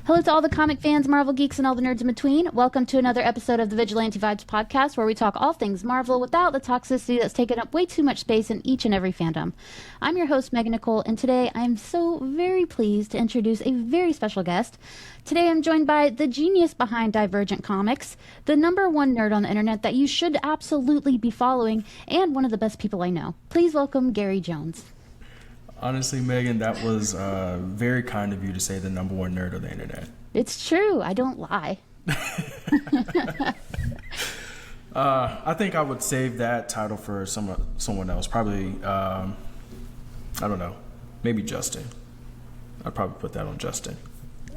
Hello to all the comic fans, Marvel geeks, and all the nerds in between. Welcome to another episode of the Vigilante Vibes podcast, where we talk all things Marvel without the toxicity that's taken up way too much space in each and every fandom. I'm your host, Megan Nicole, and today I'm so very pleased to introduce a very special guest. Today I'm joined by the genius behind Divergent Comics, the number one nerd on the internet that you should absolutely be following, and one of the best people I know. Please welcome Gary Jones. Honestly, Megan, that was very kind of you to say the number one nerd of the internet. It's true. I don't lie. I think I would save that title for someone else. Probably, I don't know, maybe Justin. I'd probably put that on Justin.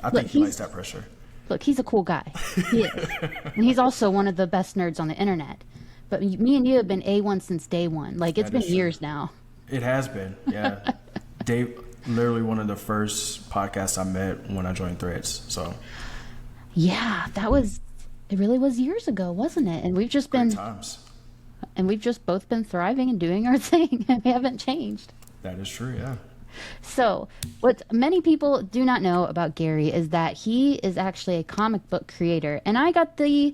I think he likes that pressure. Look, he's a cool guy. He is. And he's also one of the best nerds on the internet. But me and you have been A1 since day one. Like, it's been years now. It has been, yeah. Dave, literally one of the first podcasts I met when I joined Threads. So, yeah, it really was years ago, wasn't it? And we've just been times. And we've just both been thriving and doing our thing, and we haven't changed. That is true, yeah. So, what many people do not know about Gary is that he is actually a comic book creator, and I got the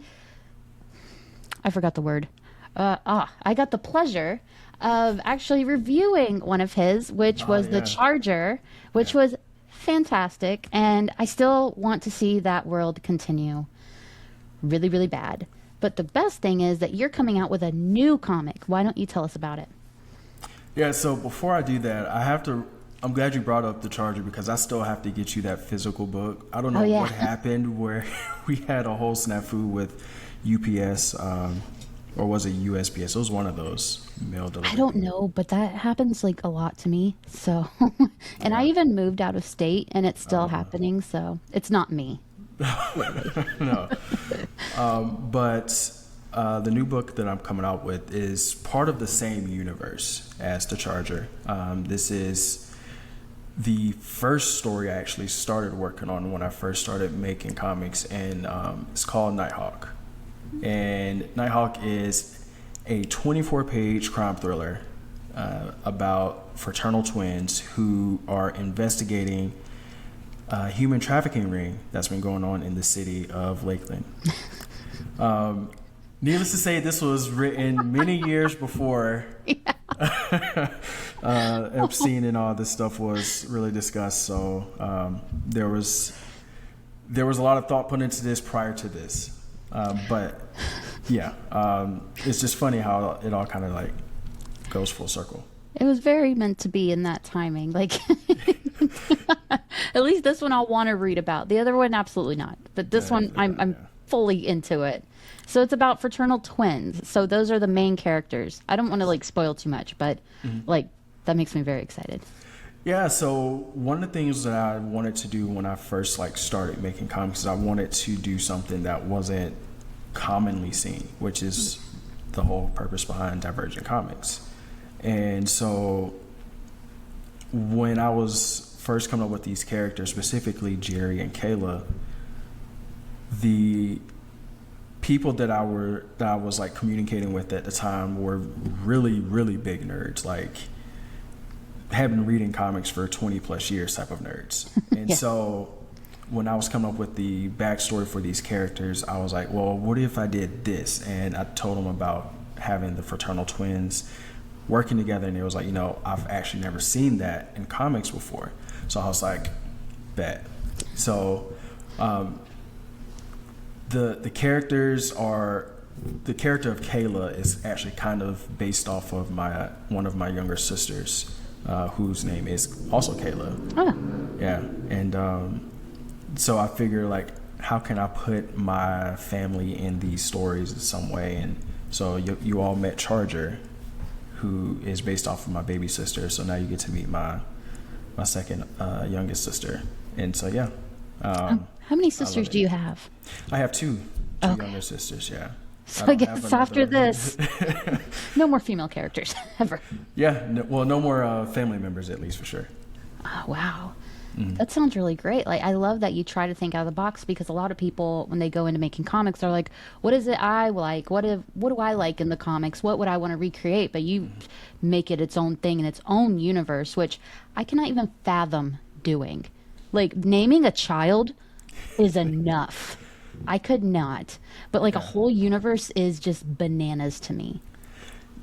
pleasure of actually reviewing one of his, which was The Charger, which was fantastic, and I still want to see that world continue really, really bad. But the best thing is that you're coming out with a new comic. Why don't you tell us about it? Yeah, so before I do that, I'm glad you brought up The Charger because I still have to get you that physical book. I don't know what happened where we had a whole snafu with UPS, or was it USPS? It was one of those mail delivery. I don't know, but that happens like a lot to me. So, and I even moved out of state, and it's still happening. So it's not me. No, but the new book that I'm coming out with is part of the same universe as The Charger. This is the first story I actually started working on when I first started making comics, and it's called Nighthawk. And Nighthawk is a 24-page crime thriller about fraternal twins who are investigating a human trafficking ring that's been going on in the city of Lakeland. Needless to say, this was written many years before Epstein and all this stuff was really discussed. So there was a lot of thought put into this prior to this. But yeah, it's just funny how it all kind of like goes full circle. It was very meant to be in that timing. Like, at least this one I'll want to read about. The other one, absolutely not. But this one, I'm fully into it. So it's about fraternal twins. So those are the main characters. I don't want to like spoil too much, but like that makes me very excited. Yeah, so one of the things that I wanted to do when I first started making comics is I wanted to do something that wasn't commonly seen, which is the whole purpose behind Divergent Comics. And so when I was first coming up with these characters, specifically Jerry and Kayla, the people that I was like communicating with at the time were really, really big nerds, like have been reading comics for 20 plus years type of nerds. And so when I was coming up with the backstory for these characters, I was like, well, what if I did this? And I told them about having the fraternal twins working together, and it was like, I've actually never seen that in comics before. So I was like, bet. So the characters are, the character of Kayla is actually kind of based off of one of my younger sisters, whose name is also Kayla. Oh. Yeah, and so I figure like, how can I put my family in these stories in some way? And so you all met Charger, who is based off of my baby sister. So now you get to meet my second youngest sister. And so yeah. How many sisters do you have? I have two younger sisters. Yeah. So I guess after this, no more female characters ever. Yeah. No more family members, at least, for sure. Oh, wow. That sounds really great. Like, I love that you try to think out of the box, because a lot of people, when they go into making comics, they're like, what is it I like? What do I like in the comics? What would I want to recreate? But you make it its own thing in its own universe, which I cannot even fathom doing. Like, naming a child is enough. I could not. But like a Yeah. whole universe is just bananas to me.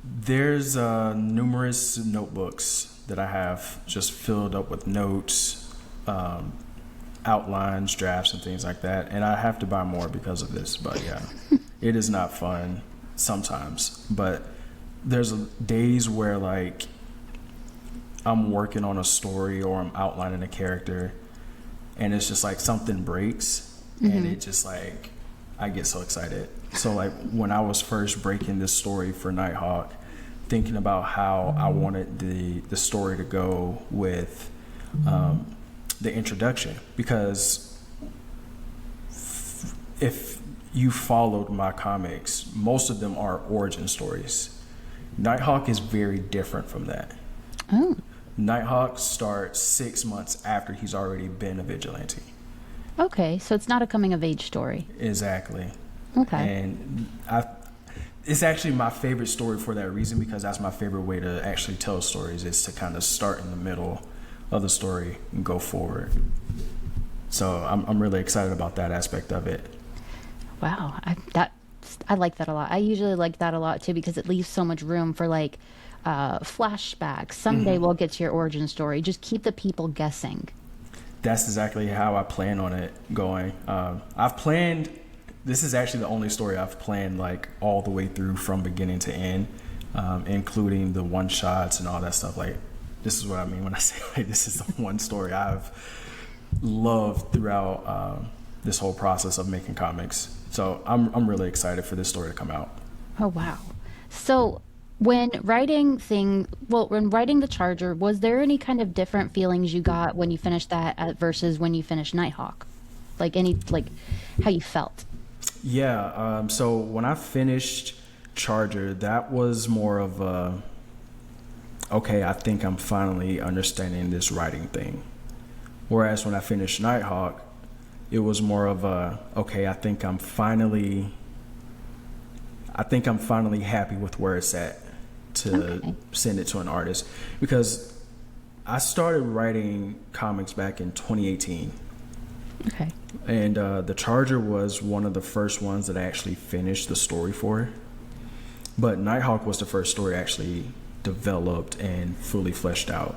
There's numerous notebooks that I have just filled up with notes, outlines, drafts, and things like that. And I have to buy more because of this. But yeah, it is not fun sometimes. But there's days where like I'm working on a story or I'm outlining a character, and it's just like something breaks, and it just like I get so excited. So like when I was first breaking this story for Nighthawk, thinking about how I wanted the story to go with the introduction, because if you followed my comics, most of them are origin stories. Nighthawk is very different from that. Oh, Nighthawk starts 6 months after he's already been a vigilante. okay. So it's not a coming of age story. Exactly. Okay. And it's actually my favorite story for that reason, because that's my favorite way to actually tell stories, is to kind of start in the middle of the story and go forward. So I'm really excited about that aspect of it. Wow. I like that a lot. I usually like that a lot too because it leaves so much room for like flashbacks. Someday we'll get to your origin story. Just keep the people guessing. That's exactly how I plan on it going. I've planned, this is actually the only story I've planned like all the way through from beginning to end, including the one shots and all that stuff. Like, this is what I mean when I say like this is the one story I've loved throughout this whole process of making comics. So I'm really excited for this story to come out. Oh wow. So when when writing the Charger, was there any kind of different feelings you got when you finished that versus when you finished Nighthawk? Like how you felt? Yeah. So when I finished Charger, that was more of a, okay, I think I'm finally understanding this writing thing. Whereas when I finished Nighthawk, it was more of a, okay, I think I'm finally happy with where it's at to send it to an artist, because I started writing comics back in 2018. Okay. And the Charger was one of the first ones that I actually finished the story for. But Nighthawk was the first story I actually developed and fully fleshed out.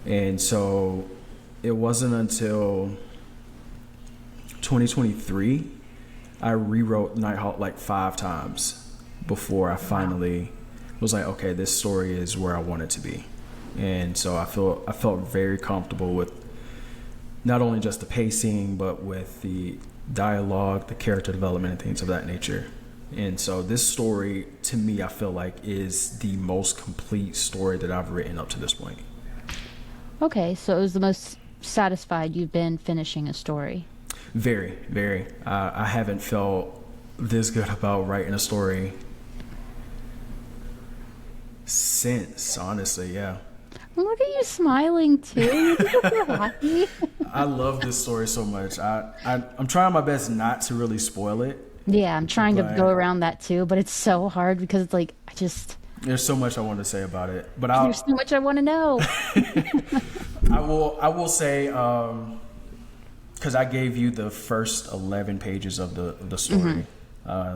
And so it wasn't until 2023 I rewrote Nighthawk like 5 times before I finally was like, okay, this story is where I want it to be. And so I felt very comfortable with not only just the pacing, but with the dialogue, the character development, and things of that nature. And so this story, to me, I feel like is the most complete story that I've written up to this point. Okay, so it was the most satisfied you've been finishing a story. Very, very. I haven't felt this good about writing a story since, honestly, yeah. Look at you smiling too. You're so happy. I love this story so much. I'm trying my best not to really spoil it. Yeah, I'm trying to But- go around that too, but it's so hard because it's like There's so much I want to say about it, but there's so much I want to know. I will say, because I gave you the first 11 pages of the story.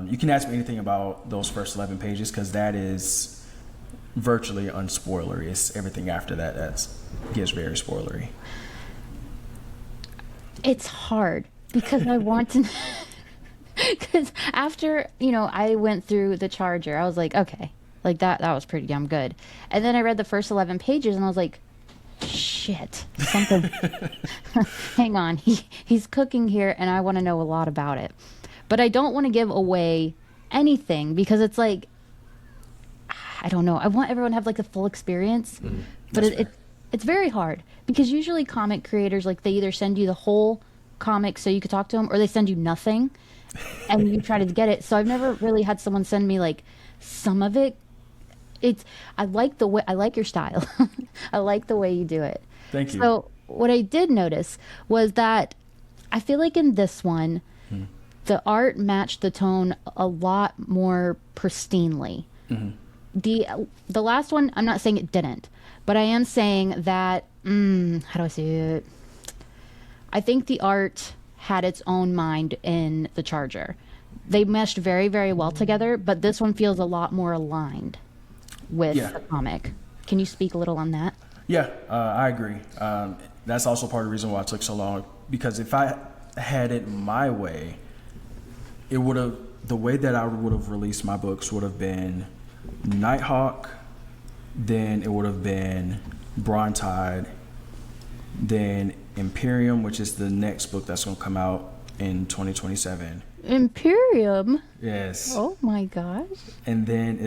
You can ask me anything about those first 11 pages, because that is virtually unspoilery. It's everything after that gets very spoilery. It's hard because I want to. Because after I went through the Charger, I was like, okay, like that was pretty damn good. And then I read the first 11 pages, and I was like, shit, something. Hang on, he's cooking here, and I want to know a lot about it, but I don't want to give away anything because it's like, I don't know. I want everyone to have like the full experience, but it's very hard because usually comic creators, like, they either send you the whole comic so you could talk to them, or they send you nothing and you try to get it. So I've never really had someone send me like some of it. I like your style. I like the way you do it. Thank you. So what I did notice was that I feel like in this one, the art matched the tone a lot more pristinely. The last one, I'm not saying it didn't, but I am saying that, how do I say it? I think the art had its own mind in the Charger. They meshed very, very well together, but this one feels a lot more aligned with the comic. Can you speak a little on that? Yeah, I agree. That's also part of the reason why it took so long, because if I had it my way, the way that I would have released my books would have been Nighthawk, then it would have been Brontide, then Imperium, which is the next book that's going to come out in 2027. Imperium? Yes. Oh my gosh. And then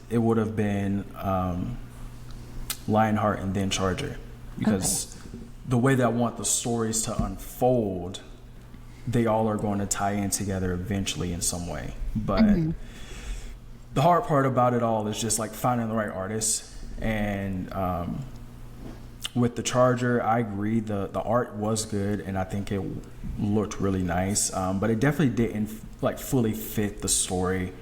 it would have been Lionheart and then Charger, because the way that I want the stories to unfold, they all are going to tie in together eventually in some way. But the hard part about it all is just like finding the right artist. And with the Charger, I agree, the art was good and I think it looked really nice, but it definitely didn't like fully fit the story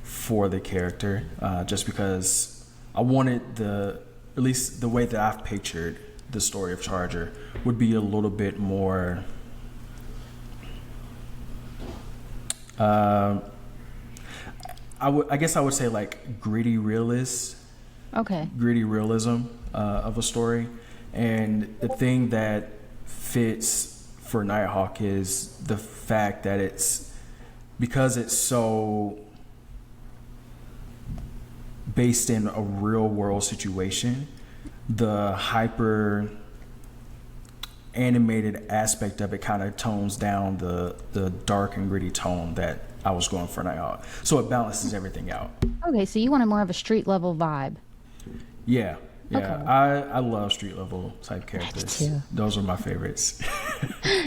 for the character, just because I wanted at least the way that I've pictured the story of Charger would be a little bit more I guess I would say like gritty realism of a story. And the thing that fits for Nighthawk is the fact that because it's so based in a real world situation, the hyper animated aspect of it kind of tones down the dark and gritty tone that I was going for Nighthawk. So it balances everything out. Okay, so you wanted more of a street level vibe. Yeah. Okay. I love street level type characters. Me too. Those are my favorites.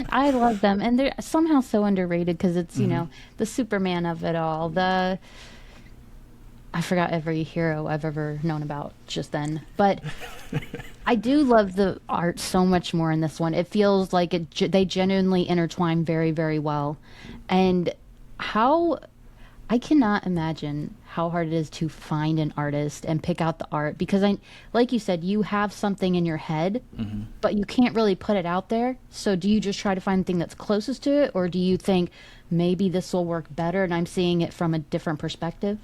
I love them, and they're somehow so underrated because it's, you know, the Superman of it all. I forgot every hero I've ever known about just then, but I do love the art so much more in this one. It feels like they genuinely intertwine very, very well, and I cannot imagine how hard it is to find an artist and pick out the art, because like you said, you have something in your head, but you can't really put it out there. So do you just try to find the thing that's closest to it, or do you think maybe this will work better and I'm seeing it from a different perspective?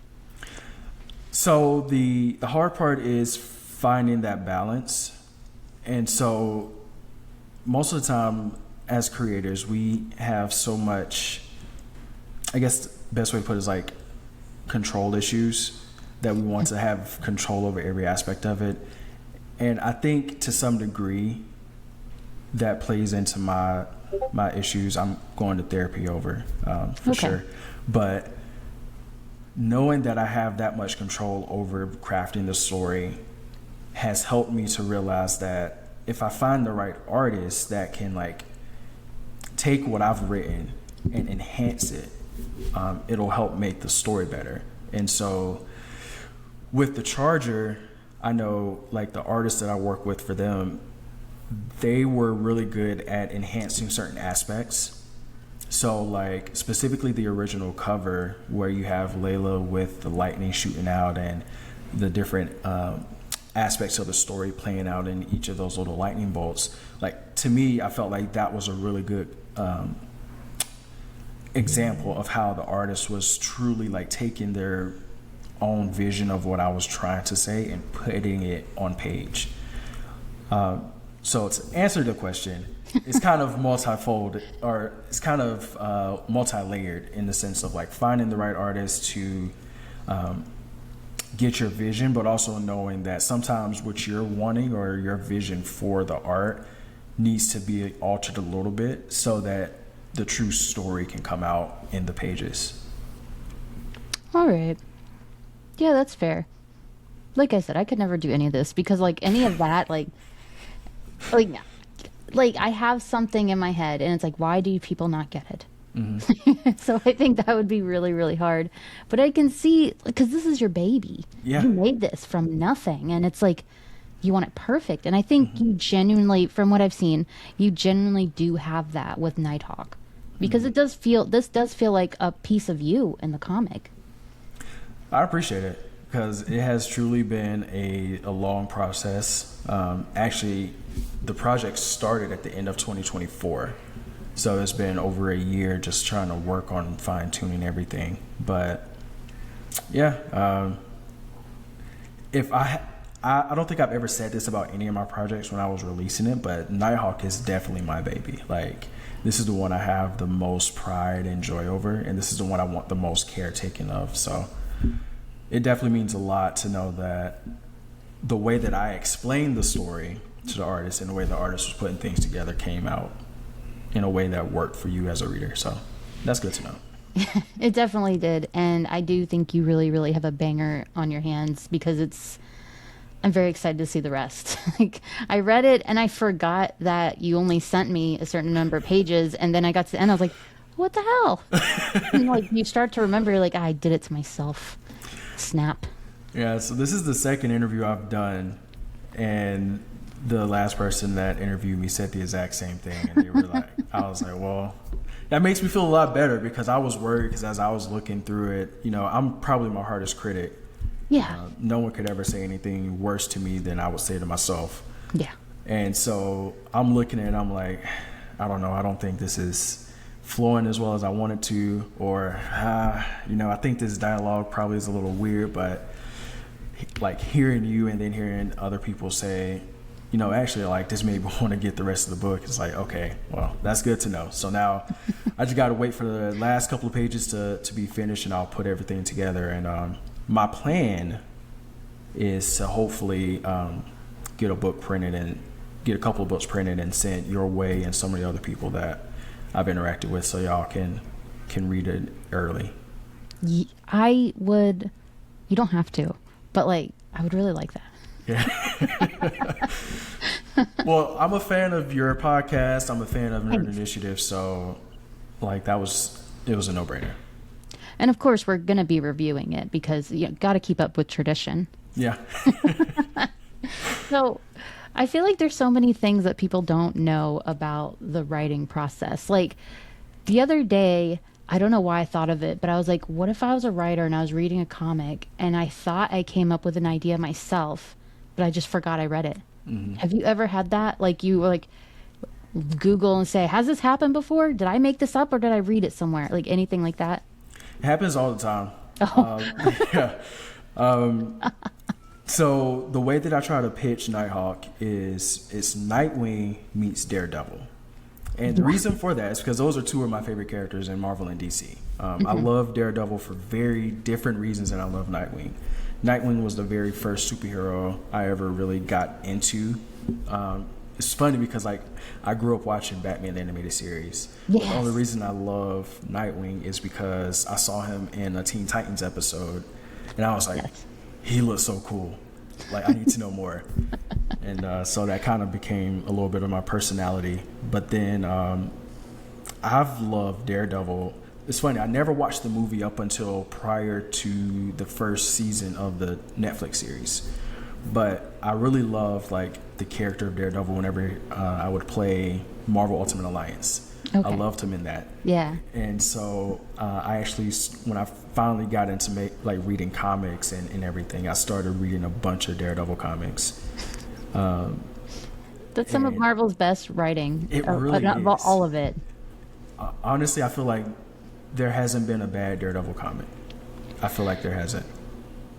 So the hard part is finding that balance. And so most of the time as creators, we have so much, I guess the best way to put it is like control issues, that we want to have control over every aspect of it. And I think to some degree that plays into my issues. I'm going to therapy over for sure. But knowing that I have that much control over crafting the story has helped me to realize that if I find the right artist that can like take what I've written and enhance it, it'll help make the story better. And so with the Charger, I know like the artists that I work with for them, they were really good at enhancing certain aspects. So like specifically the original cover where you have Layla with the lightning shooting out and the different aspects of the story playing out in each of those little lightning bolts. Like to me, I felt like that was a really good example of how the artist was truly like taking their own vision of what I was trying to say and putting it on page. So to answer the question, it's kind of multifold, or it's kind of multi-layered in the sense of like finding the right artist to get your vision, but also knowing that sometimes what you're wanting or your vision for the art needs to be altered a little bit so that the true story can come out in the pages. All right. Yeah, that's fair. Like I said, I could never do any of this because like any of that, like I have something in my head and it's like, why do people not get it? Mm-hmm. So I think that would be really, really hard. But I can see, because this is your baby. Yeah. You made this from nothing. And it's like, you want it perfect. And I think you genuinely, from what I've seen, you genuinely do have that with Nighthawk. Because this does feel like a piece of you in the comic. I appreciate it. Because it has truly been a long process. Actually, the project started at the end of 2024. So it's been over a year just trying to work on fine tuning everything. But yeah, if I don't think I've ever said this about any of my projects when I was releasing it, but Nighthawk is definitely my baby. Like, this is the one I have the most pride and joy over, and this is the one I want the most care taken of. So it definitely means a lot to know that the way that I explained the story to the artist and the way the artist was putting things together came out in a way that worked for you as a reader. So that's good to know. It definitely did. And I do think you really, really have a banger on your hands, because I'm very excited to see the rest. Like, I read it and I forgot that you only sent me a certain number of pages, and then I got to the end, I was like, what the hell? And like, you start to remember, you're like, I did it to myself. Snap. Yeah, so this is the second interview I've done, and the last person that interviewed me said the exact same thing, and they were like, I was like, well, that makes me feel a lot better, because I was worried, because as I was looking through it, I'm probably my hardest critic. Yeah. No one could ever say anything worse to me than I would say to myself. Yeah. And so I'm looking at it, I'm like, I don't know, I don't think this is flowing as well as I wanted to, or, I think this dialogue probably is a little weird, but like hearing you and then hearing other people say, actually, like, this made me want to get the rest of the book. It's like, okay, well, that's good to know. So now I just got to wait for the last couple of pages to be finished, and I'll put everything together. And my plan is to hopefully get a book printed and get a couple of books printed and sent your way and some of the other people that I've interacted with, so y'all can read it early. I would. You don't have to, but like, I would really like that. Yeah. Well, I'm a fan of your podcast. I'm a fan of Nerd Initiative, so like it was a no-brainer. And of course, we're gonna be reviewing it, because you got to keep up with tradition. Yeah. So I feel like there's so many things that people don't know about the writing process. Like, the other day, I don't know why I thought of it, but I was like, what if I was a writer and I was reading a comic and I thought I came up with an idea myself, but I just forgot I read it? Mm-hmm. Have you ever had that? Like, you like Google and say, has this happened before? Did I make this up, or did I read it somewhere? Like, anything like that? It happens all the time. Oh. Yeah. So the way that I try to pitch Nighthawk is it's Nightwing meets Daredevil. And the reason for that is because those are two of my favorite characters in Marvel and DC. I love Daredevil for very different reasons than I love Nightwing. Nightwing was the very first superhero I ever really got into. It's funny because like I grew up watching Batman the animated series. Yes. The only reason I love Nightwing is because I saw him in a Teen Titans episode, and I was like, he looks so cool. Like, I need to know more. And so that kind of became a little bit of my personality. But then I've loved Daredevil. It's funny, I never watched the movie up until prior to the first season of the Netflix series. But I really love like the character of Daredevil whenever I would play Marvel Ultimate Alliance. Okay. I loved him in that. Yeah. And so I actually, when I finally got into reading comics and everything, I started reading a bunch of Daredevil comics. That's some of Marvel's best writing. It really is. All of it. Honestly, I feel like there hasn't been a bad Daredevil comic. I feel like there hasn't.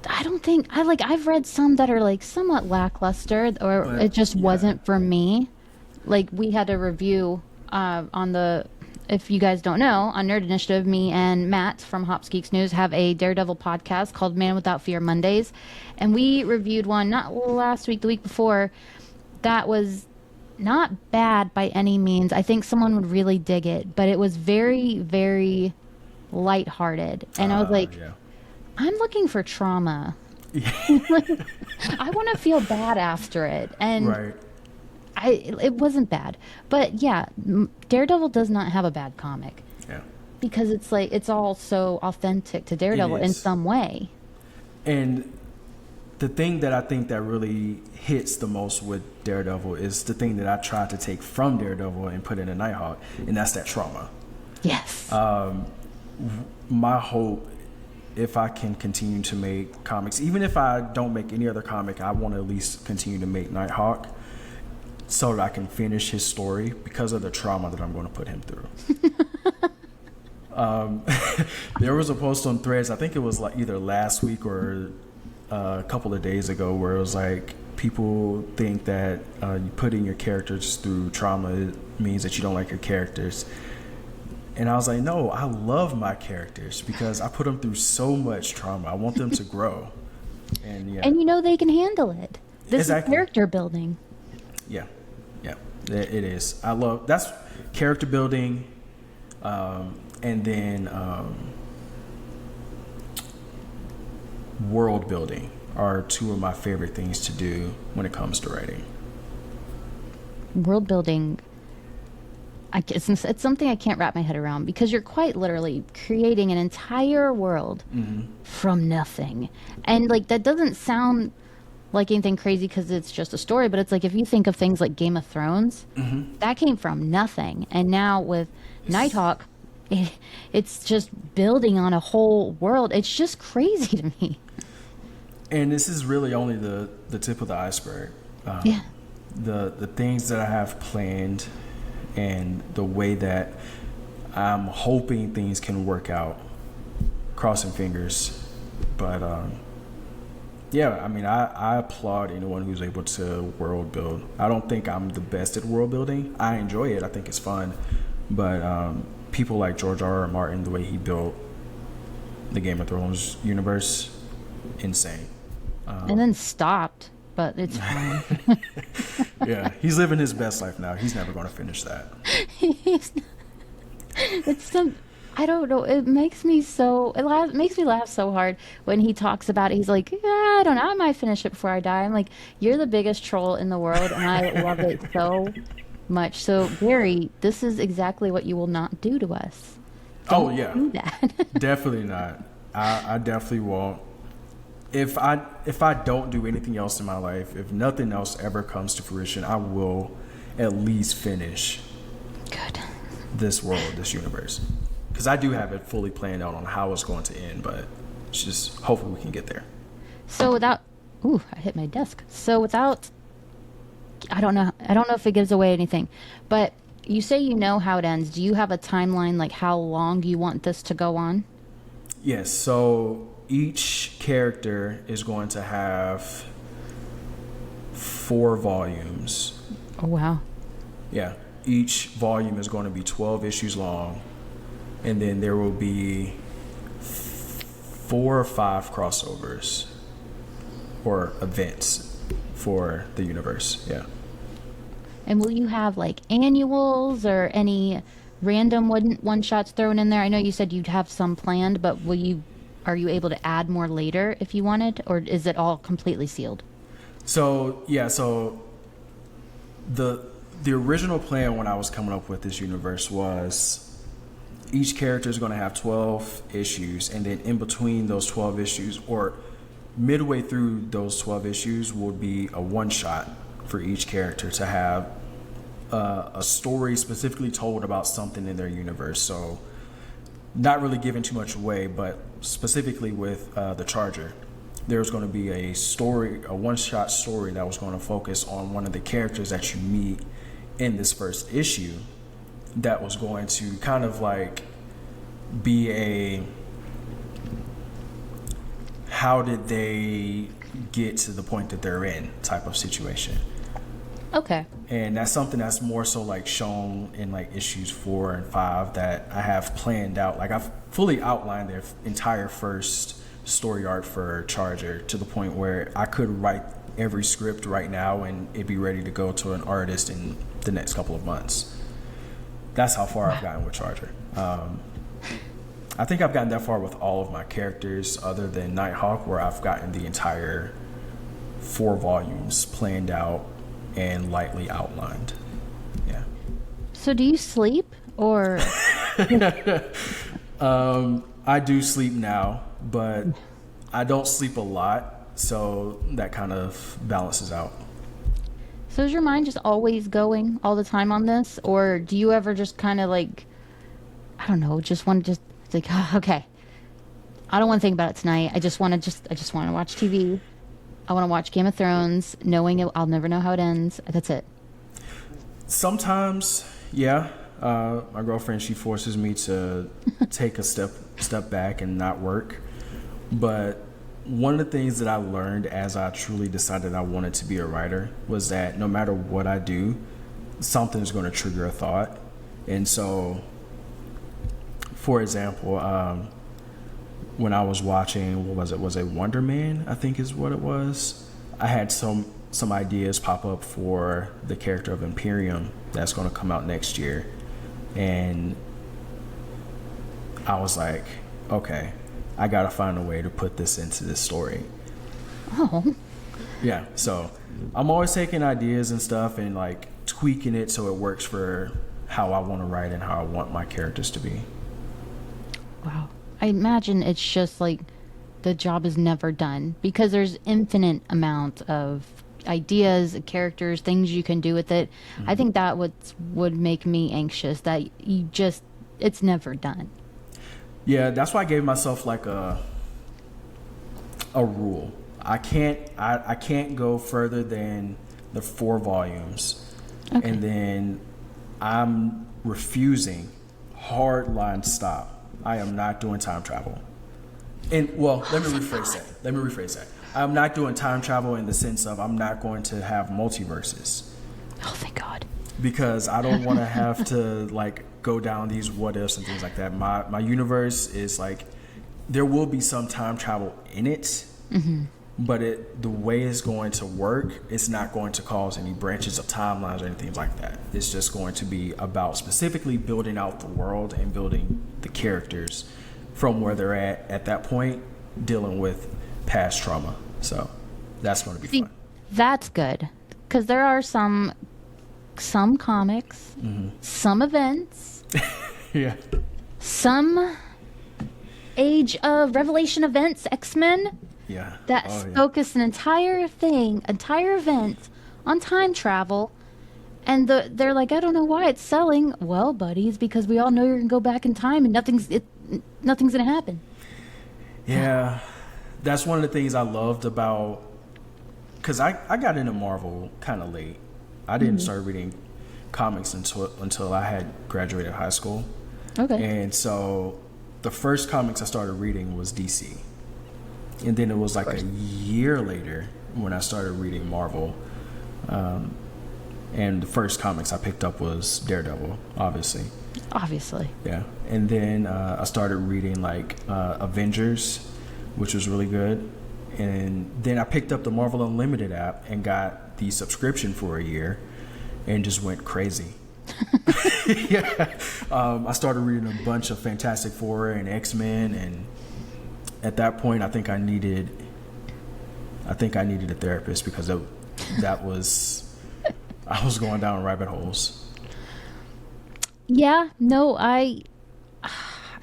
I don't think I've read some that are like somewhat lackluster, or it just wasn't for me. Like, we had a review on the, if you guys don't know, on Nerd Initiative, me and Matt from Hops Geeks News have a Daredevil podcast called Man Without Fear Mondays, and we reviewed one not last week, the week before, that was not bad by any means. I think someone would really dig it, but it was very, very lighthearted, and I was like, I'm looking for trauma. I want to feel bad after it, and it wasn't bad. But yeah, Daredevil does not have a bad comic. Yeah. Because it's like, it's all so authentic to Daredevil in some way. And the thing that I think that really hits the most with Daredevil is the thing that I tried to take from Daredevil and put in a Nighthawk, and that's that trauma. Yes. My hope, if I can continue to make comics, even if I don't make any other comic, I want to at least continue to make Nighthawk. so that I can finish his story because of the trauma that I'm going to put him through. There was a post on Threads, I think it was like either last week or a couple of days ago, where it was like people think that you putting your characters through trauma means that you don't like your characters. And I was like, no, I love my characters because I put them through so much trauma. I want them to grow. And yeah. And you know they can handle it. This Exactly. is character building. Yeah, it is. That's character building, and then world building are two of my favorite things to do when it comes to writing. World building, I guess it's something I can't wrap my head around, because you're quite literally creating an entire world from nothing. And like, that doesn't sound like anything crazy because it's just a story, but it's like, if you think of things like Game of Thrones, that came from nothing. And now with Nighthawk, it's just building on a whole world. It's just crazy to me. And this is really only the tip of the iceberg. Yeah. The things that I have planned and the way that I'm hoping things can work out, crossing fingers. But yeah, I mean, I applaud anyone who's able to world build. I don't think I'm the best at world building. I enjoy it. I think it's fun. But people like George R.R. Martin, the way he built the Game of Thrones universe, insane. And then stopped, but it's fine. Yeah, he's living his best life now. He's never going to finish that. I don't know. It makes me laugh so hard when he talks about it. He's like, yeah, I don't know. I might finish it before I die. I'm like, you're the biggest troll in the world, and I love it so much. So, Gary, this is exactly what you will not do to us. Don't do that. Definitely not. I definitely won't. If I don't do anything else in my life, if nothing else ever comes to fruition, I will at least finish this world, this universe. Because I do have it fully planned out on how it's going to end, but it's just hopefully we can get there. So I hit my desk. So without, I don't know if it gives away anything, but you say you know how it ends. Do you have a timeline, like how long you want this to go on? Yes, so each character is going to have 4 volumes. Oh, wow. Yeah. Each volume is going to be 12 issues long. And then there will be 4 or 5 crossovers or events for the universe. Yeah. And will you have like annuals or any random one-shots thrown in there? I know you said you'd have some planned, but are you able to add more later if you wanted, or is it all completely sealed? So the original plan when I was coming up with this universe was each character is going to have 12 issues, and then in between those 12 issues, or midway through those 12 issues, will be a one-shot for each character to have a story specifically told about something in their universe. So not really giving too much away, but specifically with the Charger, there's going to be a one-shot story that was going to focus on one of the characters that you meet in this first issue, that was going to kind of like be a how did they get to the point that they're in type of situation. Okay. And that's something that's more so like shown in like issues 4 and 5 that I have planned out. Like I've fully outlined their entire first story arc for Charger to the point where I could write every script right now and it'd be ready to go to an artist in the next couple of months. That's how far I've gotten with Charger. I think I've gotten that far with all of my characters other than Nighthawk, where I've gotten the entire 4 volumes planned out and lightly outlined. Yeah. So do you sleep or? I do sleep now, but I don't sleep a lot, so that kind of balances out. So is your mind just always going all the time on this, or do you ever just kind of like, I don't know, just want to just like, oh, okay, I don't want to think about it tonight. I just want to watch TV. I want to watch Game of Thrones, knowing I'll never know how it ends. That's it. Sometimes, yeah. My girlfriend, she forces me to take a step back and not work. But one of the things that I learned as I truly decided I wanted to be a writer was that no matter what I do, something's going to trigger a thought. And so, for example, when I was watching, what was it? Was it Wonder Man? I think is what it was. I had some ideas pop up for the character of Imperium that's going to come out next year, and I was like, okay, I got to find a way to put this into this story. Oh. Yeah. So I'm always taking ideas and stuff and like tweaking it so it works for how I want to write and how I want my characters to be. Wow. I imagine it's just like the job is never done because there's infinite amount of ideas, characters, things you can do with it. Mm-hmm. I think that would make me anxious that it's never done. Yeah, that's why I gave myself like a rule. I can't go further than the 4 volumes. Okay. And then I'm refusing, hard line stop. I am not doing time travel. And well, let me rephrase that. I'm not doing time travel in the sense of I'm not going to have multiverses. Oh, thank God. Because I don't want to have to like go down these what ifs and things like that. My universe is like there will be some time travel in it, mm-hmm. but the way it's going to work, it's not going to cause any branches of timelines or anything like that. It's just going to be about specifically building out the world and building the characters from where they're at that point, dealing with past trauma. So that's going to be fun. That's good because there are some comics, mm-hmm. some events, yeah, some Age of Revelation events, X-Men, yeah, that focus an entire event on time travel, and they're like, I don't know why it's selling. Well, buddies, because we all know you're gonna go back in time and nothing's gonna happen. Yeah, that's one of the things I loved about, because I got into Marvel kind of late. I didn't start reading comics until I had graduated high school. Okay. And so the first comics I started reading was DC. And then it was like a year later when I started reading Marvel. And the first comics I picked up was Daredevil, obviously. Yeah. And then I started reading like Avengers, which was really good. And then I picked up the Marvel Unlimited app and got the subscription for a year and just went crazy. Yeah. I started reading a bunch of Fantastic Four and X-Men, and at that point I think I needed a therapist because that was I was going down rabbit holes. Yeah, no, I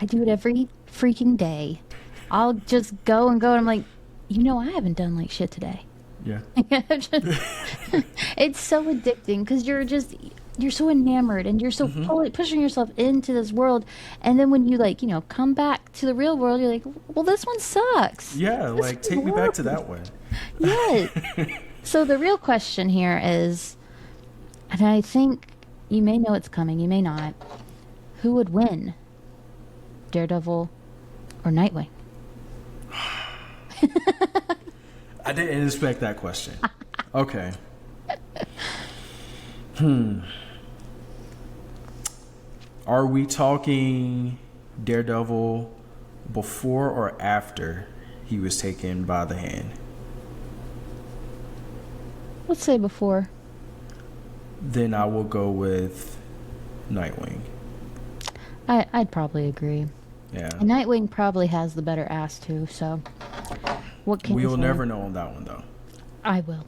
do it every freaking day. I'll just go and I'm like, I haven't done like shit today. Yeah. It's so addicting because you're so enamored and you're so pushing yourself into this world, and then when you come back to the real world, you're like, well, this one sucks. Yeah, like take me back to that one. Yes. So the real question here is, and I think you may know it's coming, you may not, who would win, Daredevil or Nightwing? I didn't expect that question. Okay. Are we talking Daredevil before or after he was taken by the hand? Let's say before. Then I will go with Nightwing. I'd probably agree. Yeah. And Nightwing probably has the better ass too, so what can we'll never know on that one though. I will.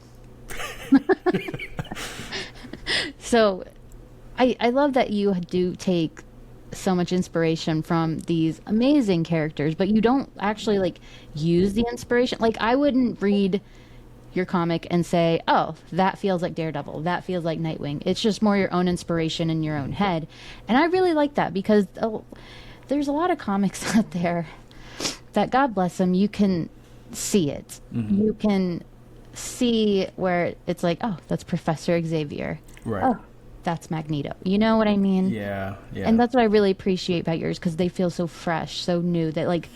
So I love that you do take so much inspiration from these amazing characters, but you don't actually use the inspiration. Like, I wouldn't read your comic and say, oh, that feels like Daredevil, that feels like Nightwing. It's just more your own inspiration in your own head. And I really like that because there's a lot of comics out there that, God bless them, you can see it. Mm-hmm. You can see where it's like, oh, that's Professor Xavier. Right. Oh, that's Magneto. You know what I mean? Yeah, yeah. And that's what I really appreciate about yours, because they feel so fresh, so new, that like,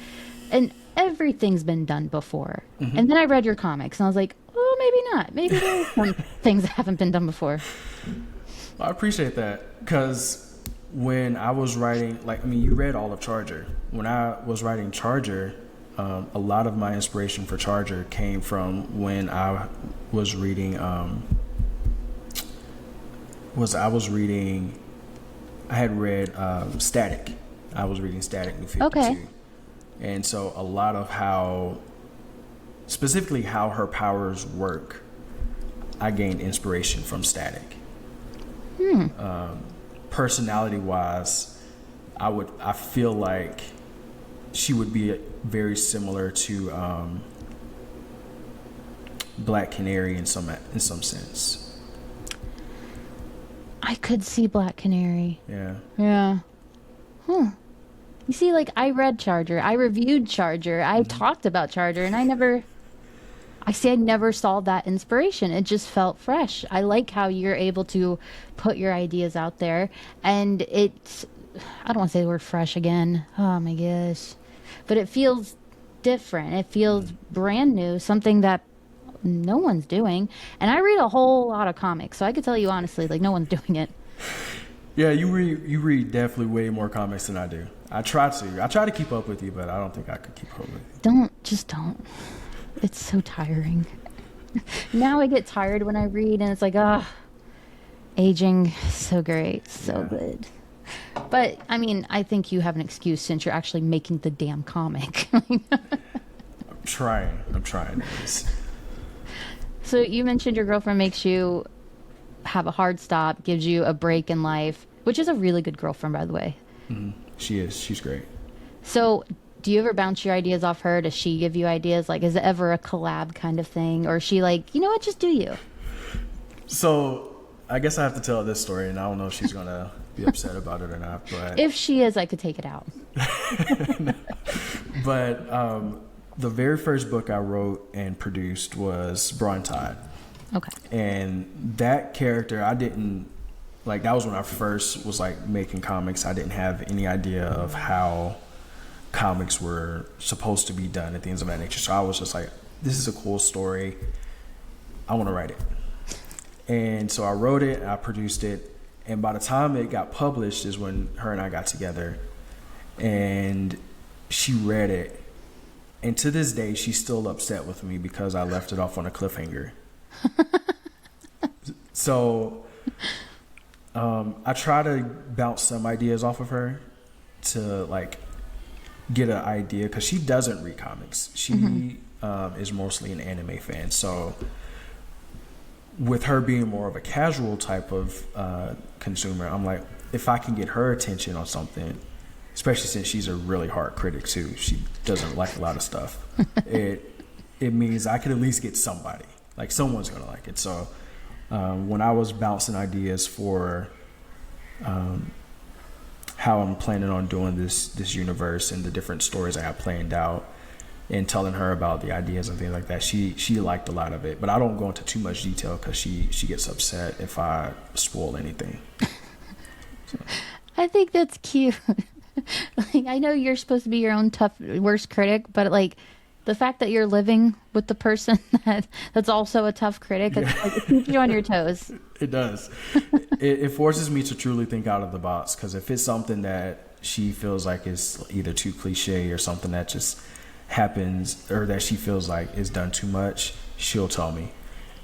and everything's been done before. And then I read your comics and I was like, oh, maybe not. Maybe there's some things that haven't been done before. I appreciate that, because when I was writing, like, I mean, you read all of Charger. When I was writing Charger, a lot of my inspiration for Charger came from when I was reading. I had read Static. I was reading Static New 52. Okay. And so a lot of how, specifically how her powers work, I gained inspiration from Static. Personality wise, I feel like she would be very similar to Black Canary in some sense. I could see Black Canary. Yeah. Yeah. You see, like, I read Charger, I reviewed Charger, I talked about Charger, and I never saw that inspiration. It just felt fresh. I like how you're able to put your ideas out there, and I don't want to say the word fresh again. Oh my gosh. But it feels different. It feels brand new, something that no one's doing. And I read a whole lot of comics, so I could tell you honestly, like, no one's doing it. Yeah, you read definitely way more comics than I do. I try to keep up with you, but I don't think I could keep up with you. Don't. It's so tiring. Now I get tired when I read, and it's like, aging, so great, so good. But I mean, I think you have an excuse since you're actually making the damn comic. I'm trying. So you mentioned your girlfriend makes you have a hard stop, gives you a break in life, which is a really good girlfriend, by the way. She is. She's great. So do you ever bounce your ideas off her? Does she give you ideas? Like, is it ever a collab kind of thing? Or is she like, you know what, just do you? So I guess I have to tell this story, and I don't know if she's going to be upset about it or not. But if she is, I could take it out. But the very first book I wrote and produced was Braun Todd. Okay. And that character, I didn't, like, that was when I first was, like, making comics. I didn't have any idea of how comics were supposed to be done and things of that nature. So I was just like, this is a cool story. I want to write it. And so I wrote it, I produced it, and by the time it got published is when her and I got together, and she read it. And to this day, she's still upset with me because I left it off on a cliffhanger. So I try to bounce some ideas off of her to, like, get an idea, because she doesn't read comics. She is mostly an anime fan. So with her being more of a casual type of consumer, I'm like, if I can get her attention on something, especially since she's a really hard critic too, she doesn't like a lot of stuff, it means I could at least get somebody, like, someone's gonna like it. So when I was bouncing ideas for how I'm planning on doing this universe and the different stories I have planned out, and telling her about the ideas and things like that, she liked a lot of it. But I don't go into too much detail because she gets upset if I spoil anything. So. I think that's cute. Like, I know you're supposed to be your own tough, worst critic, but, like, the fact that you're living with the person that's also a tough critic, it keeps you on your toes. It does. It forces me to truly think out of the box, because if it's something that she feels like is either too cliche or something that just happens, or that she feels like is done too much, she'll tell me,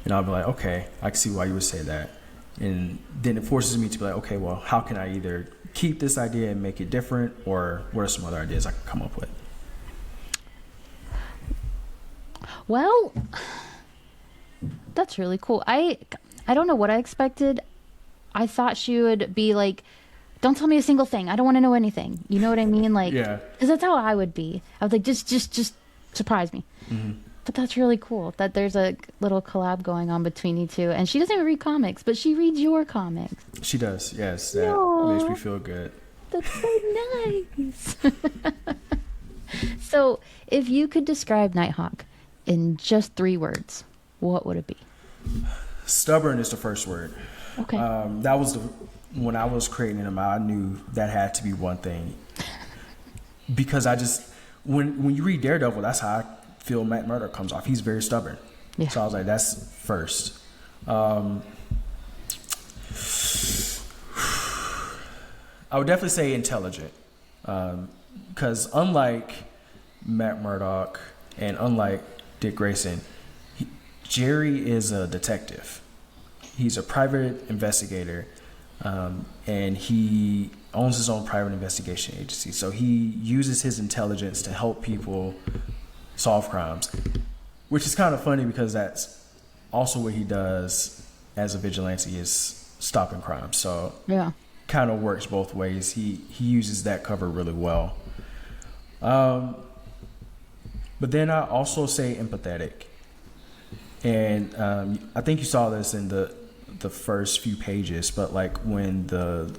and I'll be like, okay, I can see why you would say that. And then it forces me to be like, okay, well, how can I either keep this idea and make it different, or what are some other ideas I can come up with? Well, that's really cool. I don't know what I expected. I thought she would be like, don't tell me a single thing. I don't want to know anything. You know what I mean? Like, yeah. Because that's how I would be. I was like, just surprise me. But that's really cool that there's a little collab going on between you two. And she doesn't even read comics, but she reads your comics. She does, yes. That makes me feel good. That's so nice. So, if you could describe Nighthawk in just 3 words, what would it be? Stubborn is the first word. Okay. That was when I was creating him, I knew that had to be one thing. Because when you read Daredevil, that's how I feel Matt Murdock comes off. He's very stubborn. Yeah. So I was like, that's first. I would definitely say intelligent. Because unlike Matt Murdock and unlike Dick Grayson, Jerry is a detective. He's a private investigator, and he owns his own private investigation agency. So he uses his intelligence to help people solve crimes, which is kind of funny because that's also what he does as a vigilante, is stopping crime. So Yeah. kind of works both ways. He uses that cover really well. But then I also say empathetic. And I think you saw this in the first few pages, but like when the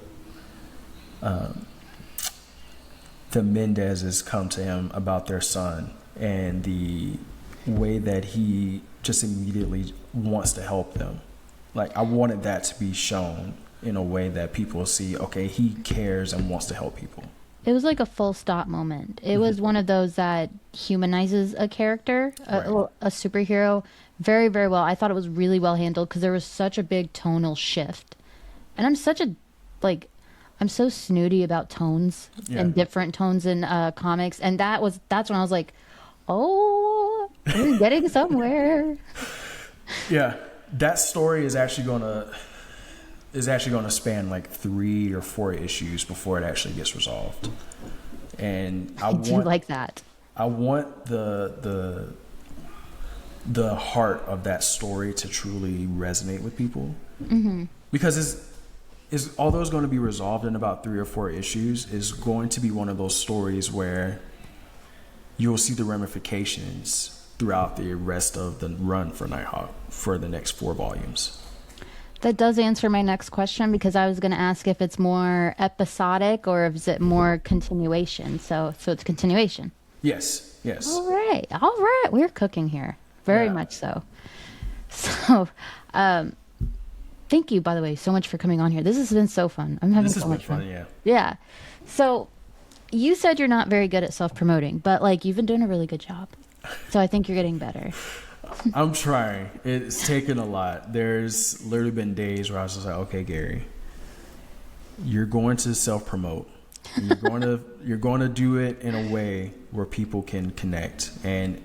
Mendezes come to him about their son and the way that he just immediately wants to help them. Like I wanted that to be shown in a way that people see, okay, he cares and wants to help people. It was like a full stop moment. It was one of those that humanizes a character, a superhero, very, very well. I thought it was really well handled because there was such a big tonal shift. And I'm so snooty about tones and different tones in comics. And that's when I was like, oh, we're getting somewhere. Yeah, that story is actually going to span like 3 or 4 issues before it actually gets resolved. And I do like that. I want the heart of that story to truly resonate with people. Mm-hmm. Because although it's going to be resolved in about 3 or 4 issues, is going to be one of those stories where you'll see the ramifications throughout the rest of the run for Nighthawk for the next 4 volumes. That does answer my next question, because I was going to ask if it's more episodic or is it more continuation. So it's continuation. Yes. All right. We're cooking here. Very much so. So, thank you, by the way, so much for coming on here. This has been so fun. I'm having so much fun. Yeah. So you said you're not very good at self-promoting, but like you've been doing a really good job. So I think you're getting better. I'm trying. It's taken a lot. There's literally been days where I was just like, okay, Gary, you're going to self-promote. You're going to do it in a way where people can connect. And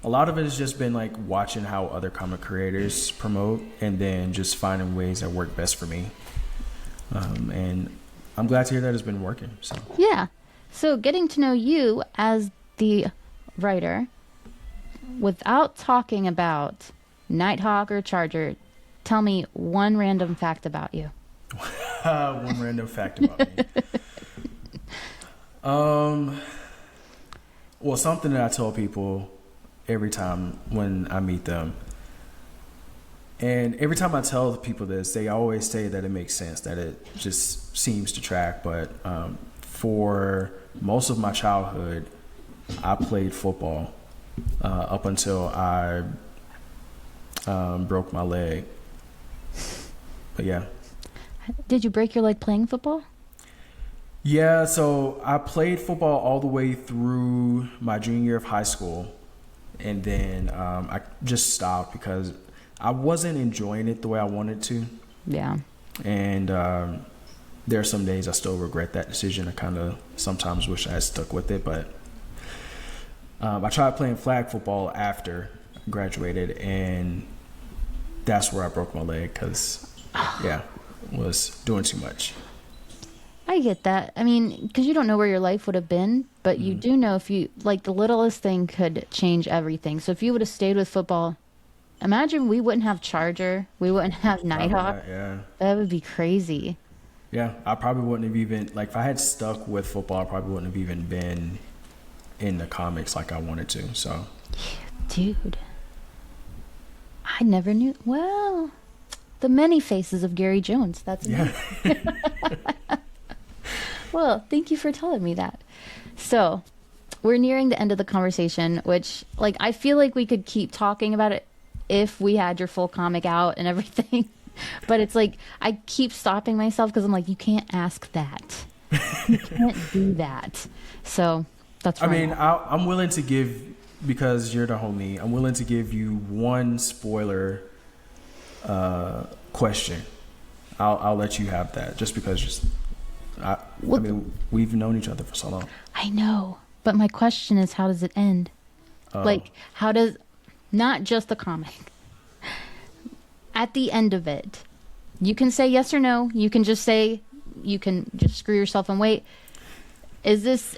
a lot of it has just been like watching how other comic creators promote and then just finding ways that work best for me. And I'm glad to hear that it's been working. So yeah. So getting to know you as the writer, without talking about Nighthawk or Charger, tell me one random fact about you. One random fact about me. Well, something that I tell people every time when I meet them, and every time I tell people this, they always say that it makes sense, that it just seems to track. But for most of my childhood, I played football up until I broke my leg. But yeah. Did you break your leg playing football? Yeah, so I played football all the way through my junior year of high school. And then I just stopped because I wasn't enjoying it the way I wanted to. Yeah. And there are some days I still regret that decision. I kind of sometimes wish I had stuck with it. But I tried playing flag football after I graduated. And that's where I broke my leg because, was doing too much. I get that. I mean, because you don't know where your life would have been, but you do know if you, like, the littlest thing could change everything. So if you would have stayed with football, imagine we wouldn't have Charger, we wouldn't have Nighthawk. Yeah. That would be crazy. Yeah, I probably wouldn't have even, like, if I had stuck with football, I probably wouldn't have even been in the comics like I wanted to, so. Dude. I never knew. Well, the many faces of Gary Jones. That's me. Well, thank you for telling me that. So, we're nearing the end of the conversation, which, like, I feel like we could keep talking about it if we had your full comic out and everything. But it's like, I keep stopping myself because I'm like, you can't ask that. You can't do that. So that's I where mean, I'm willing to give, because you're the homie, I'm willing to give you one spoiler question. I'll let you have that, just because I mean, we've known each other for so long. I know. But my question is, how does it end? Like, how does, not just the comic, at the end of it, you can say yes or no. You can just say, you can just screw yourself and wait. Is this,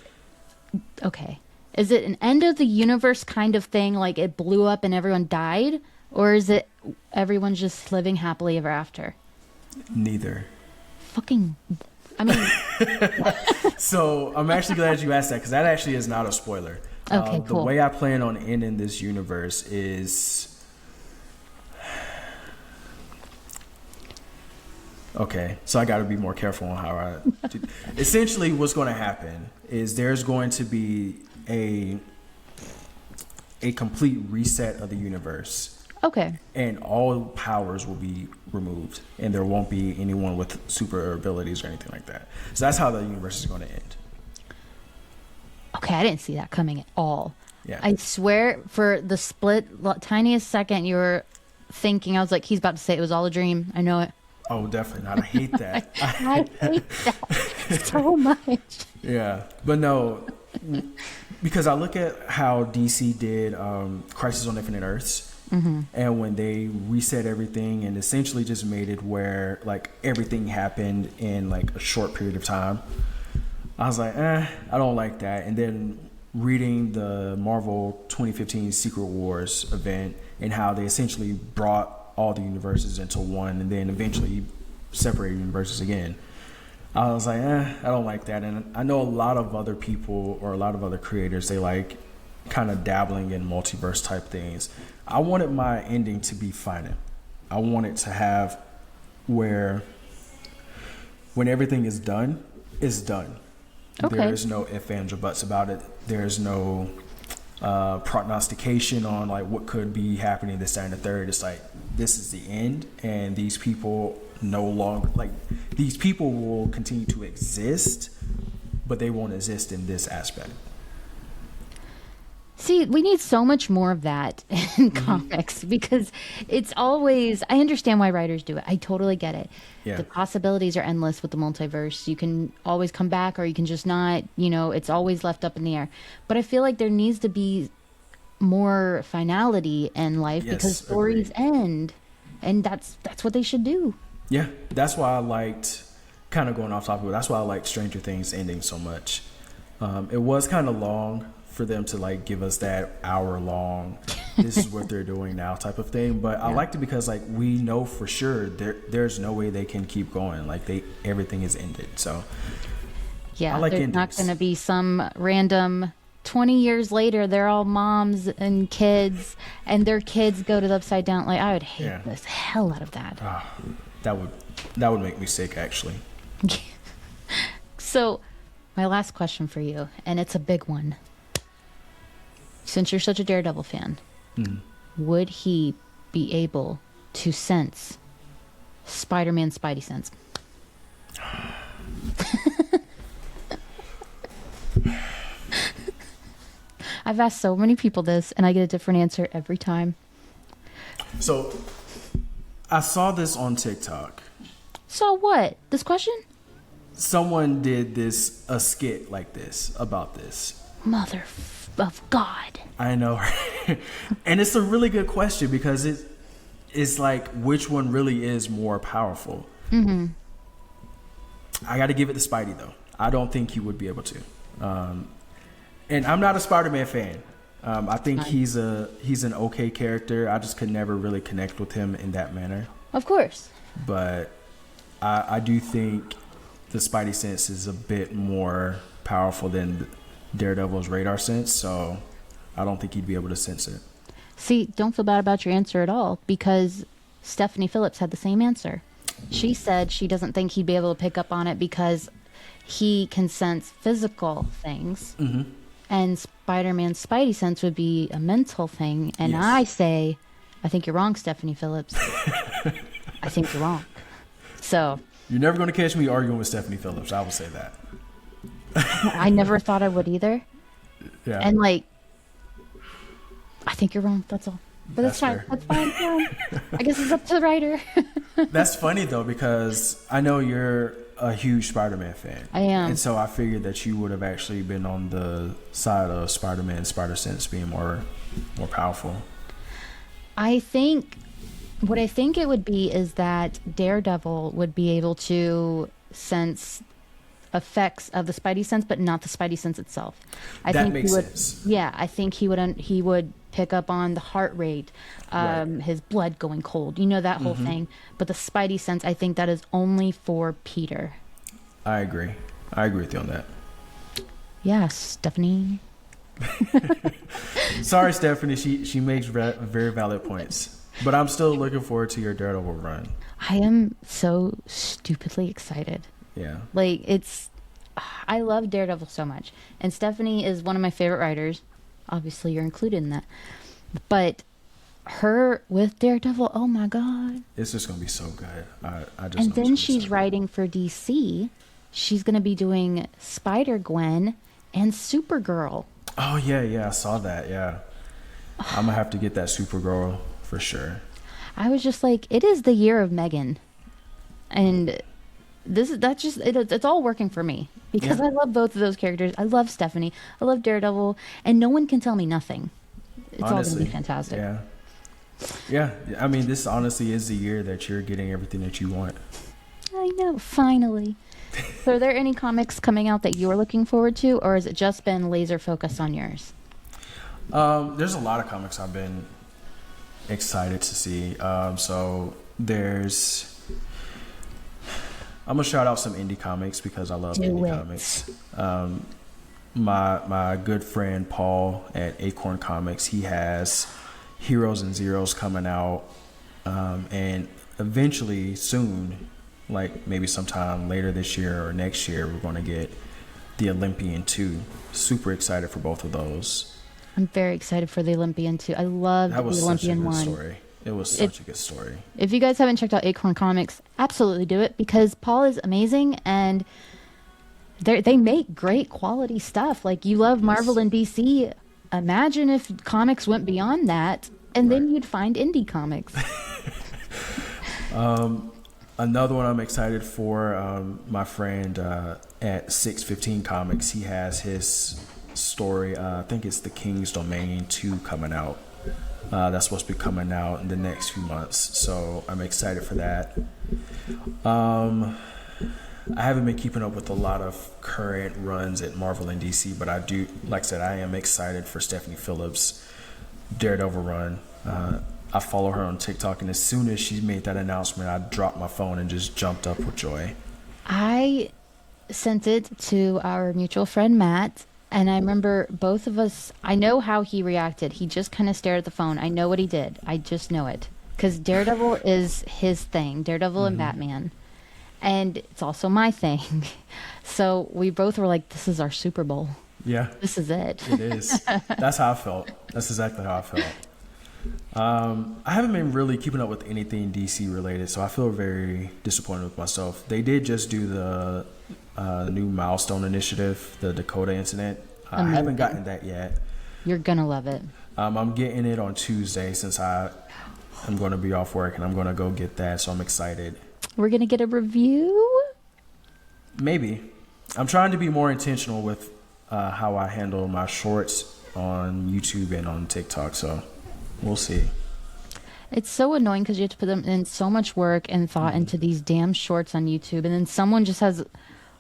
okay, is it an end of the universe kind of thing, like it blew up and everyone died? Or is it everyone's just living happily ever after? Neither. Fucking, I mean. So I'm actually glad you asked that, because that actually is not a spoiler. Okay, cool. The way I plan on ending this universe is... Okay, so I got to be more careful on how I do. Essentially, what's going to happen is there's going to be a complete reset of the universe. Okay. And all powers will be removed, and there won't be anyone with super abilities or anything like that. So that's how the universe is going to end. Okay, I didn't see that coming at all. Yeah. I swear, for the tiniest second, you were thinking, I was like, he's about to say it was all a dream. I know it. Oh, definitely not. I hate that. I hate that so much. Yeah, but no, because I look at how DC did Crisis on Infinite Earths, and when they reset everything and essentially just made it where like everything happened in like a short period of time, I was like, I don't like that. And then reading the Marvel 2015 Secret Wars event and how they essentially brought all the universes into one and then eventually separated universes again, I was like, I don't like that. And I know a lot of other people or a lot of other creators, they like kind of dabbling in multiverse type things. I wanted my ending to be final. I want it to have where when everything is done, it's done. Okay. There is no ifs, ands, or buts about it. There's no prognostication on like what could be happening this, that, and the third. It's like, this is the end, and these people no longer, like, these people will continue to exist, but they won't exist in this aspect. See, we need so much more of that in comics, because it's always, I understand why writers do it. I totally get it. Yeah. The possibilities are endless with the multiverse. You can always come back, or you can just not, it's always left up in the air. But I feel like there needs to be more finality in life, because stories end, and that's what they should do. Yeah, that's why I liked, kind of going off topic, that's why I liked Stranger Things ending so much. It was kind of long for them to like give us that hour long, this is what they're doing now type of thing. But I liked it because like we know for sure there's no way they can keep going. Like everything is ended. So yeah, I like there's endings. Not going to be some random 20 years later, they're all moms and kids, and their kids go to the Upside Down. Like, I would hate the hell out of that. That would make me sick, actually. So, my last question for you, and it's a big one. Since you're such a Daredevil fan, would he be able to sense Spider-Man's Spidey sense? I've asked so many people this, and I get a different answer every time. So, I saw this on TikTok. Saw what? This question? Someone did a skit like this, about this. Mother of God. I know. And it's a really good question, because it's like, which one really is more powerful? I got to give it to Spidey, though. I don't think he would be able to. And I'm not a Spider-Man fan. I think he's an okay character. I just could never really connect with him in that manner. Of course. But I do think the Spidey sense is a bit more powerful than Daredevil's radar sense, so I don't think he'd be able to sense it. See, don't feel bad about your answer at all, because Stephanie Phillips had the same answer. She said she doesn't think he'd be able to pick up on it because he can sense physical things, and Spider-Man's Spidey sense would be a mental thing. And I say I think you're wrong, Stephanie Phillips. I think you're wrong. So you're never going to catch me arguing with Stephanie Phillips. I will say that. I never thought I would either. Yeah. And like, I think you're wrong. That's all. But that's fine. Fair. That's fine. I guess it's up to the writer. That's funny though, because I know you're a huge Spider-Man fan. I am. And so I figured that you would have actually been on the side of Spider-Man, Spider-Sense being more powerful. I think what I think it would be is that Daredevil would be able to sense effects of the Spidey sense, but not the Spidey sense itself. That makes sense. Yeah, I think he would pick up on the heart rate, Right. his blood going cold, that whole thing. But the Spidey sense, I think that is only for Peter. I agree with you on that. Yeah, Stephanie. Sorry, Stephanie. She makes very valid points. But I'm still looking forward to your Daredevil run. I am so stupidly excited. Yeah. Like, I love Daredevil so much. And Stephanie is one of my favorite writers. Obviously, you're included in that. But her with Daredevil, oh my God. It's just going to be so good. I just And know then it's gonna be she's so writing for DC. She's going to be doing Spider-Gwen and Supergirl. good. Oh, yeah. I saw that. Yeah. I'm going to have to get that Supergirl for sure. I was just like, it is the year of Megan. And it's all working for me because Yeah. I love both of those characters. I love Stephanie. I love Daredevil, and no one can tell me nothing. It's all going to be fantastic. Yeah. Yeah. I mean, this honestly is the year that you're getting everything that you want. I know, finally. So are there any comics coming out that you're looking forward to, or has it just been laser focused on yours? There's a lot of comics I've been excited to see. So I'm gonna shout out some indie comics because I love indie comics. My good friend Paul at Acorn Comics, he has Heroes and Zeros coming out, and eventually soon, like maybe sometime later this year or next year, we're gonna get the Olympian 2. Super excited for both of those. I'm very excited for the Olympian too. I love the Olympian one. Story. It was such a good story. If you guys haven't checked out Acorn Comics, absolutely do it because Paul is amazing and they make great quality stuff. Like, you love Marvel and DC. Imagine if comics went beyond that, and then you'd find indie comics. Another one I'm excited for, my friend at 615 Comics, he has his story, I think it's The King's Domain 2 coming out. That's supposed to be coming out in the next few months, so I'm excited for that. I haven't been keeping up with a lot of current runs at Marvel and DC, but I do, like I said, I am excited for Stephanie Phillips' Daredevil run. I follow her on TikTok, and as soon as she made that announcement, I dropped my phone and just jumped up with joy. I sent it to our mutual friend Matt, and I remember both of us, I know how he reacted. He just kind of stared at the phone. I know what he did. I just know it. Because Daredevil is his thing, Daredevil and Batman. And it's also my thing. So we both were like, this is our Super Bowl. Yeah. This is it. It is. That's how I felt. That's exactly how I felt. I haven't been really keeping up with anything DC related, so I feel very disappointed with myself. They did just do the new Milestone initiative, the Dakota incident. I haven't gotten that yet. You're going to love it. I'm getting it on Tuesday since I'm going to be off work, and I'm going to go get that, so I'm excited. We're going to get a review? Maybe. I'm trying to be more intentional with how I handle my shorts on YouTube and on TikTok, so we'll see. It's so annoying because you have to put them in so much work and thought into these damn shorts on YouTube, and then someone just has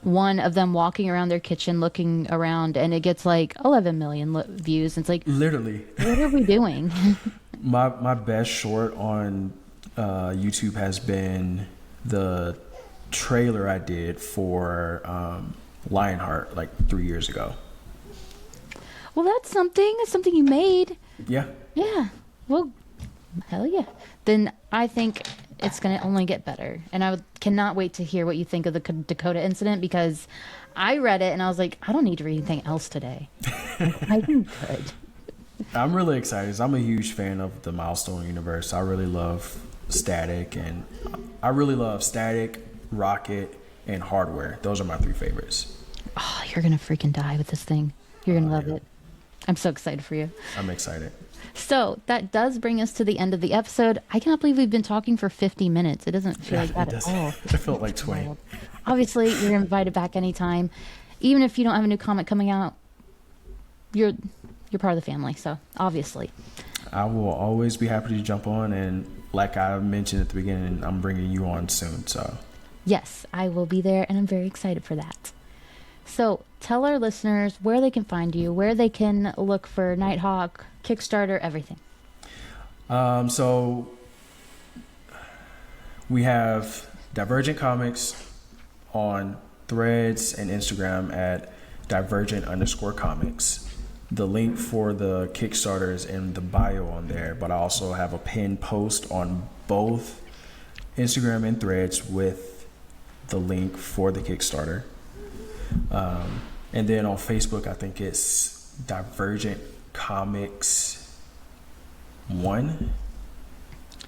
one of them walking around their kitchen looking around, and it gets like 11 million views. And it's like, literally, what are we doing? my best short on YouTube has been the trailer I did for Lionheart like 3 years ago. Well, that's something. That's something you made. Yeah. Yeah. Well, hell yeah. Then I think it's going to only get better. And I cannot wait to hear what you think of the Dakota incident, because I read it and I was like, I don't need to read anything else today. I'm good. I'm really excited 'cause I'm a huge fan of the Milestone universe. I really love Static, Rocket, and Hardware. Those are my three favorites. Oh, you're going to freaking die with this thing. You're going to love Yeah. it. I'm so excited for you. I'm excited. So that does bring us to the end of the episode. I cannot believe we've been talking for 50 minutes. It doesn't feel like that at all. It felt like 20. Obviously, you're invited back anytime. Even if you don't have a new comic coming out, you're part of the family. So obviously. I will always be happy to jump on, and like I mentioned at the beginning, I'm bringing you on soon. So Yes, I will be there, and I'm very excited for that. So tell our listeners where they can find you, where they can look for Nighthawk, Kickstarter, everything. So we have Divergent Comics on Threads and Instagram at Divergent_comics. The link for the Kickstarter is in the bio on there, but I also have a pinned post on both Instagram and Threads with the link for the Kickstarter. And then on Facebook, I think it's Divergent Comics 1.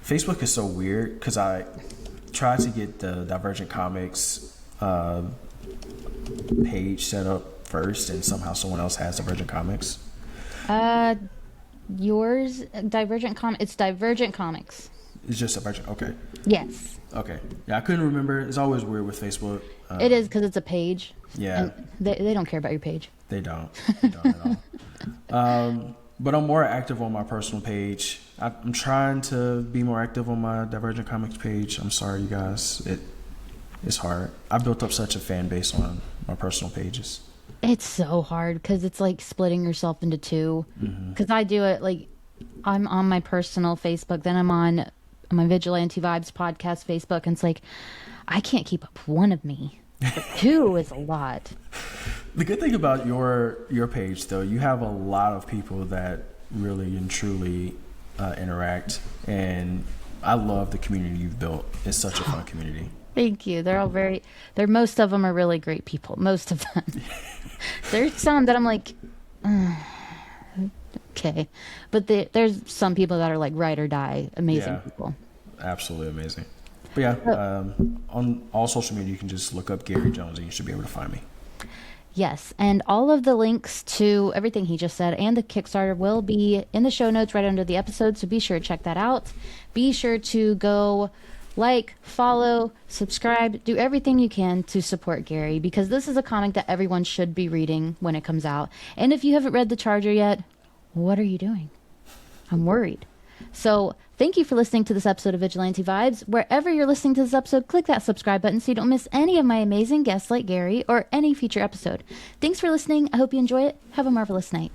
Facebook is so weird because I tried to get the Divergent Comics page set up first, and somehow someone else has Divergent Comics. Yours, it's Divergent Comics. It's just Divergent. Okay. Yes. Okay. Yeah, I couldn't remember. It's always weird with Facebook. It is because it's a page. Yeah. And they don't care about your page. They don't. They don't at all. But I'm more active on my personal page. I'm trying to be more active on my Divergent Comics page. I'm sorry, you guys. It's hard. I built up such a fan base on my personal pages. It's so hard because it's like splitting yourself into two. Because I do it like I'm on my personal Facebook, then I'm on my Vigilante Vibes podcast Facebook, and it's like I can't keep up one of me. But two is a lot. The good thing about your page, though, you have a lot of people that really and truly interact, and I love the community you've built. It's such a fun community. Thank you. Most of them are really great people. Most of them. There's some that I'm like, okay. But there's some people that are like ride or die, amazing people. Absolutely amazing. But yeah, on all social media, you can just look up Gary Jones and you should be able to find me. Yes, and all of the links to everything he just said and the Kickstarter will be in the show notes right under the episode, so be sure to check that out. Be sure to go like, follow, subscribe, do everything you can to support Gary, because this is a comic that everyone should be reading when it comes out. And if you haven't read The Charger yet, what are you doing? I'm worried. So thank you for listening to this episode of Vigilante Vibes. Wherever you're listening to this episode, click that subscribe button so you don't miss any of my amazing guests like Gary or any future episode. Thanks for listening. I hope you enjoy it. Have a marvelous night.